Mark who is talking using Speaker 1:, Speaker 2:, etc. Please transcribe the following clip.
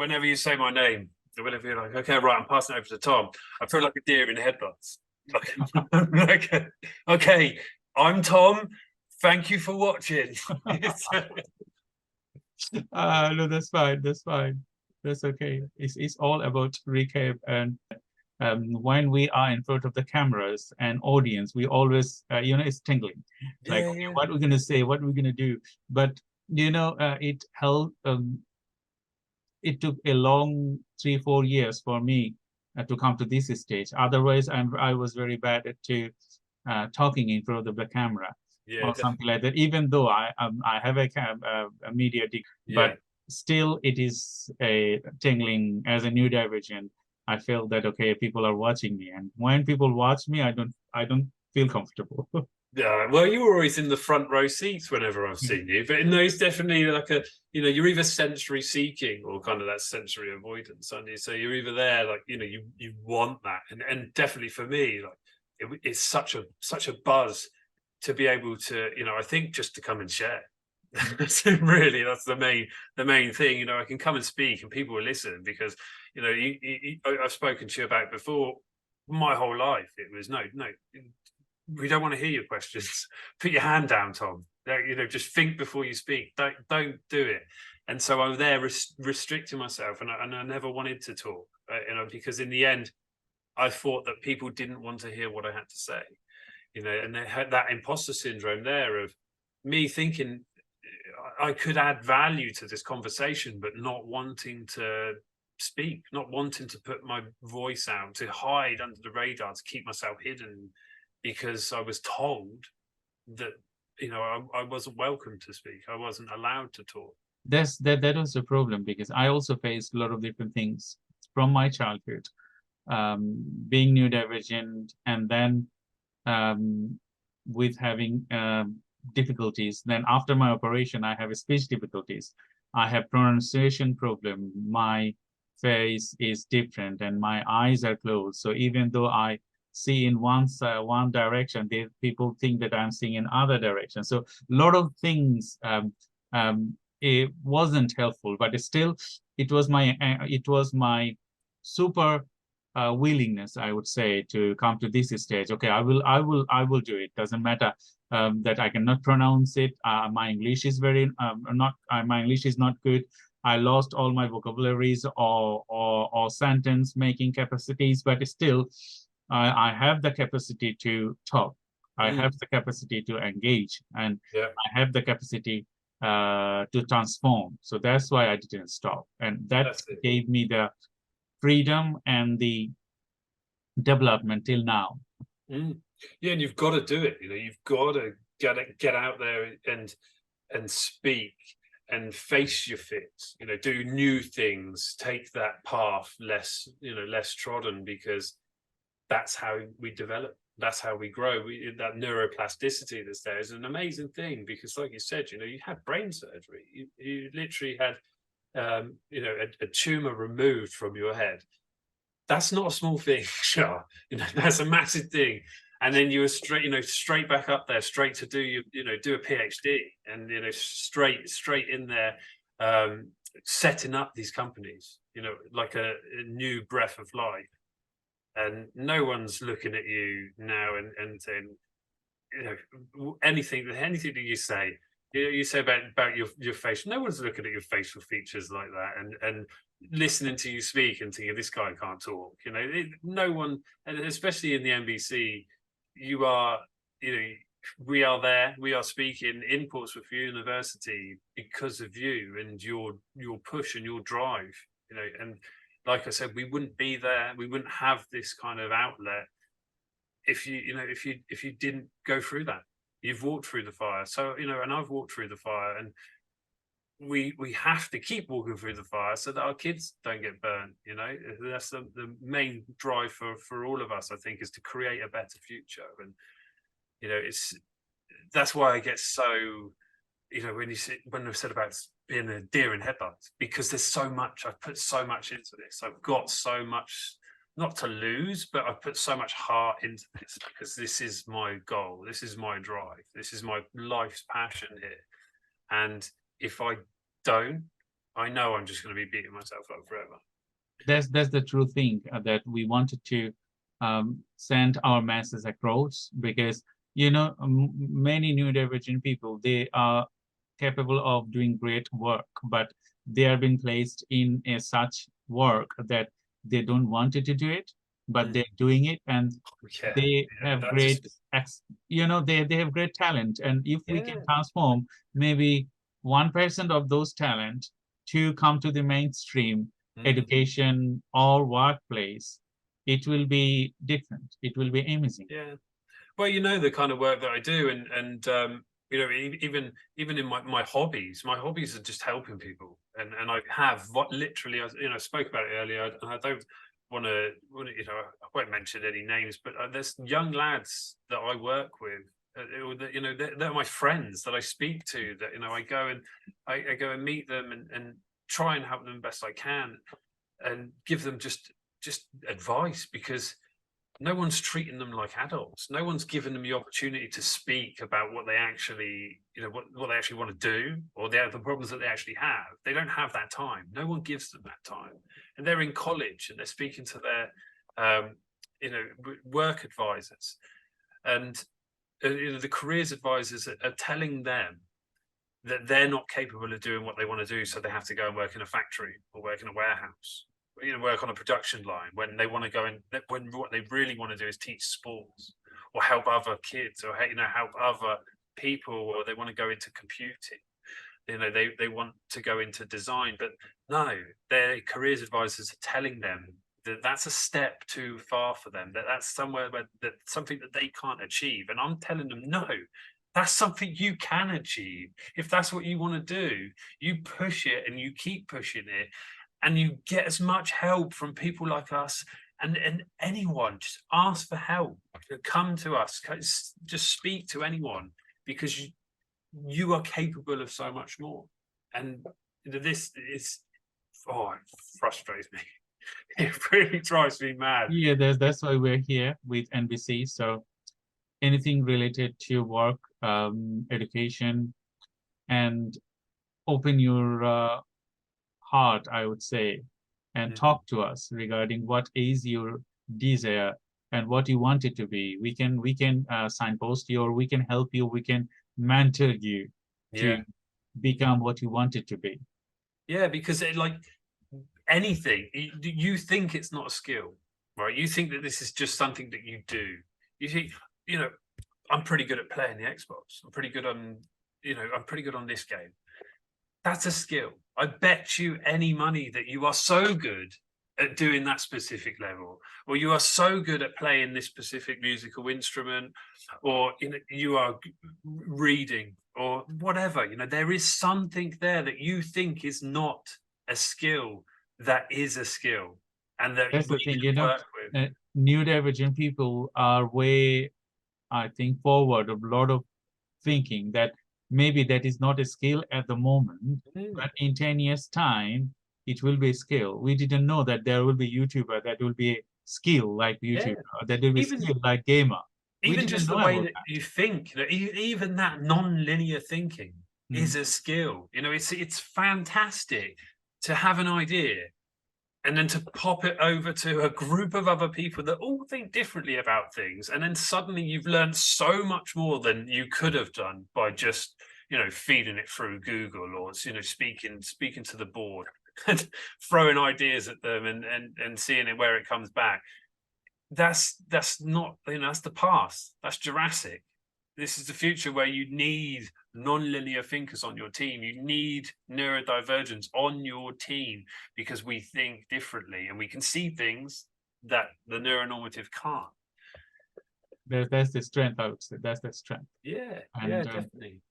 Speaker 1: whenever you say my name, whenever you're like, okay, right, I'm passing it over to Tom, I feel like a deer in the headlights. Like, okay, I'm Tom. Thank you for watching.
Speaker 2: No, that's fine. That's fine. That's okay. It's all about recap. And when we are in front of the cameras and audience, we always, it's tingling. Like,
Speaker 1: Yeah,
Speaker 2: okay,
Speaker 1: yeah.
Speaker 2: what we're going to say, what we're going to do. But, it helped. It took a long 3-4 years for me to come to this stage. Otherwise, I was very bad at talking in front of the camera or something like that. Even though I have a media degree, but still it is a tingling as a neurodivergent. I feel that okay, people are watching me, and when people watch me, I don't feel comfortable.
Speaker 1: Yeah, well, you were always in the front row seats whenever I've seen you, but no, it's definitely like you're either sensory seeking or kind of that sensory avoidance, aren't you? So you're either there, like, you want that, and definitely for me, like it's such a buzz to be able to, I think just to come and share. So really, that's the main thing. I can come and speak and people will listen because, I've spoken to you about before. My whole life, it was no. We don't want to hear your questions. Put your hand down, Tom. Just think before you speak. Don't do it. And so I'm there restricting myself, and I never wanted to talk. Because in the end, I thought that people didn't want to hear what I had to say. And they had that imposter syndrome there of me thinking I could add value to this conversation, but not wanting to speak, not wanting to put my voice out, to hide under the radar, to keep myself hidden. Because I was told that I wasn't welcome to speak. I wasn't allowed to talk.
Speaker 2: That was the problem, because I also faced a lot of different things from my childhood, being neurodivergent, and then with having difficulties. Then after my operation, I have speech difficulties. I have pronunciation problem. My face is different, and my eyes are closed. So even though I see in one direction, people think that I'm seeing in other direction. So a lot of things it wasn't helpful, but still it was my super willingness, I would say, to come to this stage. Okay, I will do it. Doesn't matter that I cannot pronounce it. My English is my English is not good. I lost all my vocabularies or sentence making capacities, but still I have the capacity to talk. I have the capacity to engage, and I have the capacity to transform. So that's why I didn't stop. And that gave me the freedom and the development till now.
Speaker 1: Yeah, and you've got to do it. You've got to get out there and speak and face your fears. Do new things, take that path less trodden, because that's how we develop. That's how we grow. That neuroplasticity that's there is an amazing thing, because like you said, you had brain surgery. You literally had, a tumor removed from your head. That's not a small thing, Shah. That's a massive thing. And then you were straight back up there, straight to do a PhD, and straight in there, setting up these companies, like a new breath of life. And no one's looking at you now and saying, anything that you say, you say about your face. No one's looking at your facial features like that, and listening to you speak and thinking this guy can't talk. No one, and especially in the NBC, you are, we are there. We are speaking in Portsmouth University because of you and your push and your drive. And like I said, we wouldn't be there. We wouldn't have this kind of outlet if you didn't go through that. You've walked through the fire. So, and I've walked through the fire, and we have to keep walking through the fire so that our kids don't get burned. That's the main drive for all of us, I think, is to create a better future. And, that's why I get so, when I've said about being a deer in headlights, because there's so much, I've put so much into this. I've got so much, not to lose, but I've put so much heart into this, because this is my goal. This is my drive. This is my life's passion here. And if I don't, I know I'm just going to be beating myself up forever.
Speaker 2: That's the true thing that we wanted to send our masses across, because many neurodivergent people, they are capable of doing great work, but they are being placed in such work that they don't want to do it, but they're doing it, and they have great they have great talent. And if we can transform maybe 1% of those talent to come to the mainstream education or workplace, it will be different. It will be amazing.
Speaker 1: Yeah. Well, the kind of work that I do, and even in my hobbies are just helping people, and I have literally, I spoke about it earlier, and I don't want to, I won't mention any names, but there's young lads that I work with, they're my friends that I speak to, that I go and meet them and try and help them best I can, and give them just advice, because no one's treating them like adults. No one's giving them the opportunity to speak about what they actually, what they actually want to do, or the problems that they actually have. They don't have that time. No one gives them that time. And they're in college and they're speaking to their, work advisors, and the careers advisors are telling them that they're not capable of doing what they want to do, so they have to go and work in a factory or work in a warehouse, work on a production line, when they want to go in, when what they really want to do is teach sports or help other kids, or help other people, or they want to go into computing, they want to go into design. But no, their careers advisors are telling them that that's a step too far for them, that's somewhere where that's something that they can't achieve. And I'm telling them, no, that's something you can achieve. If that's what you want to do, you push it and you keep pushing it. And you get as much help from people like us, and anyone. Just ask for help. Come to us. Just speak to anyone, because you are capable of so much more. And this is, it frustrates me. It really drives me mad.
Speaker 2: Yeah, that's why we're here with NBC. So anything related to work, education, and open your heart, I would say, and talk to us regarding what is your desire and what you want it to be. We can signpost you, or we can help you, we can mentor you to become what you want it to be.
Speaker 1: Yeah, because anything, you think it's not a skill, right? You think that this is just something that you do. You think, I'm pretty good at playing the Xbox. I'm pretty good on this game. That's a skill. I bet you any money that you are so good at doing that specific level, or you are so good at playing this specific musical instrument, or you are reading, or whatever. There is something there that you think is not a skill that is a skill, and that
Speaker 2: that's the thing.
Speaker 1: work with.
Speaker 2: Neurodivergent people are way, I think, forward of a lot of thinking that maybe that is not a skill at the moment, but in 10 years' time, it will be a skill. We didn't know that there will be YouTuber that will be a skill like YouTuber, or that will be skill like gamer.
Speaker 1: Even just the way that you think, even that non-linear thinking is a skill. It's fantastic to have an idea and then to pop it over to a group of other people that all think differently about things, and then suddenly you've learned so much more than you could have done by just feeding it through Google, or speaking to the board and throwing ideas at them and seeing it where it comes back. That's not, that's the past. That's Jurassic. This is the future, where you need non-linear thinkers on your team. You need neurodivergents on your team, because we think differently and we can see things that the neuronormative can't.
Speaker 2: That's the strength, I would say. That's the strength.
Speaker 1: Yeah, definitely.